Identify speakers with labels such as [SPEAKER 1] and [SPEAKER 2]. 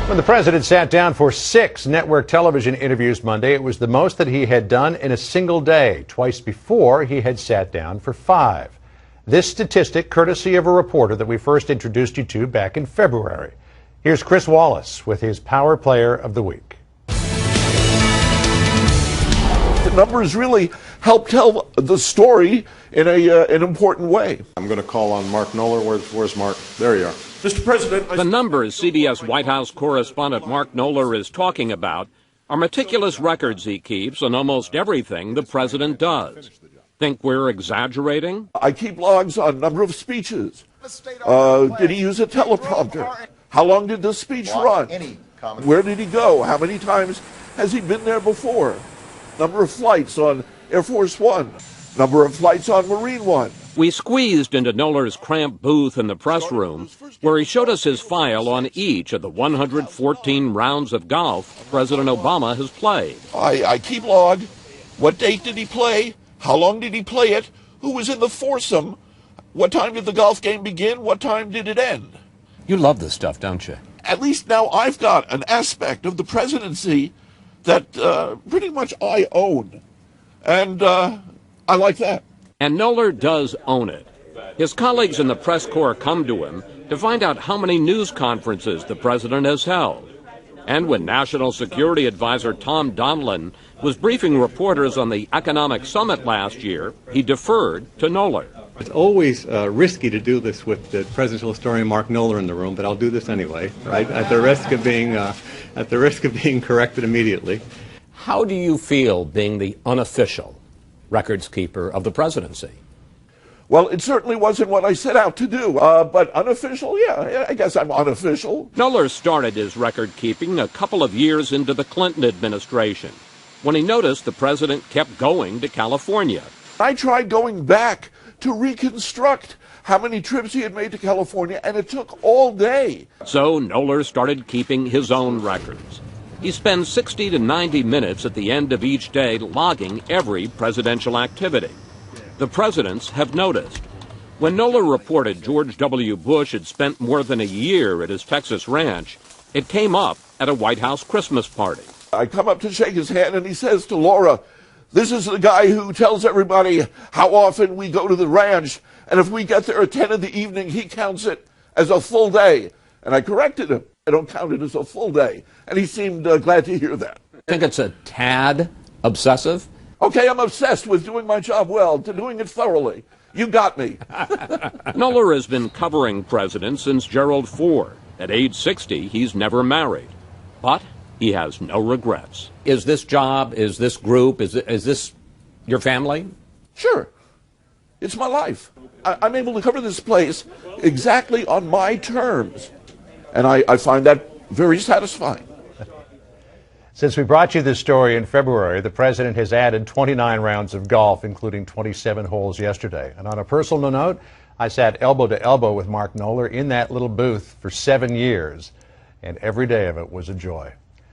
[SPEAKER 1] When the president sat down for 6 network television interviews Monday, it was the most that he had done in a single day. Twice before, he had sat down for 5. This statistic, courtesy of a reporter that we first introduced you to back in February. Here's Chris Wallace with his Power Player of the Week.
[SPEAKER 2] The numbers really help tell the story in an important way.
[SPEAKER 3] I'm going to call on Mark Knoller. Where's Mark? There you are.
[SPEAKER 2] Mr. President,
[SPEAKER 4] the numbers CBS White House correspondent Mark Knoller is talking about are meticulous records he keeps on almost everything the president does. Think we're exaggerating?
[SPEAKER 2] I keep logs on number of speeches. Did he use a teleprompter? How long did the speech run? Where did he go? How many times has he been there before? Number of flights on Air Force One. Number of flights on Marine One.
[SPEAKER 4] We squeezed into Knoller's cramped booth in the press room, where he showed us his file on each of the 114 rounds of golf President Obama has played.
[SPEAKER 2] I keep log. What date did he play? How long did he play it? Who was in the foursome? What time did the golf game begin? What time did it end?
[SPEAKER 4] You love this stuff, don't you?
[SPEAKER 2] At least now I've got an aspect of the presidency that pretty much I own. And I like that.
[SPEAKER 4] And Knoller does own it. His colleagues in the press corps come to him to find out how many news conferences the president has held. And when National Security Advisor Tom Donilon was briefing reporters on the economic summit last year, he deferred to Knoller.
[SPEAKER 5] It's always risky to do this with the presidential historian Mark Knoller in the room, but I'll do this anyway, right? At the risk of being corrected immediately.
[SPEAKER 4] How do you feel being the unofficial records keeper of the presidency?
[SPEAKER 2] Well, it certainly wasn't what I set out to do, but unofficial, yeah, I guess I'm unofficial.
[SPEAKER 4] Knoller started his record keeping a couple of years into the Clinton administration, when he noticed the president kept going to California.
[SPEAKER 2] I tried going back to reconstruct how many trips he had made to California, and it took all day.
[SPEAKER 4] So Knoller started keeping his own records. He spends 60 to 90 minutes at the end of each day logging every presidential activity. The presidents have noticed. When Knoller reported George W. Bush had spent more than a year at his Texas ranch, it came up at a White House Christmas party.
[SPEAKER 2] I come up to shake his hand, and he says to Laura, "This is the guy who tells everybody how often we go to the ranch, and if we get there at 10 in the evening, he counts it as a full day." And I corrected him. I don't count it as a full day. And he seemed glad to hear that.
[SPEAKER 4] I think it's a tad obsessive.
[SPEAKER 2] Okay, I'm obsessed with doing my job well, to doing it thoroughly. You got me.
[SPEAKER 4] Knoller has been covering presidents since Gerald Ford. At age 60, he's never married. But he has no regrets. Is this job, is this group, is this your family?
[SPEAKER 2] Sure. It's my life. I'm able to cover this place exactly on my terms. And I find that very satisfying.
[SPEAKER 1] Since we brought you this story in February, the president has added 29 rounds of golf, including 27 holes yesterday. And on a personal note, I sat elbow to elbow with Mark Knoller in that little booth for 7 years, and every day of it was a joy.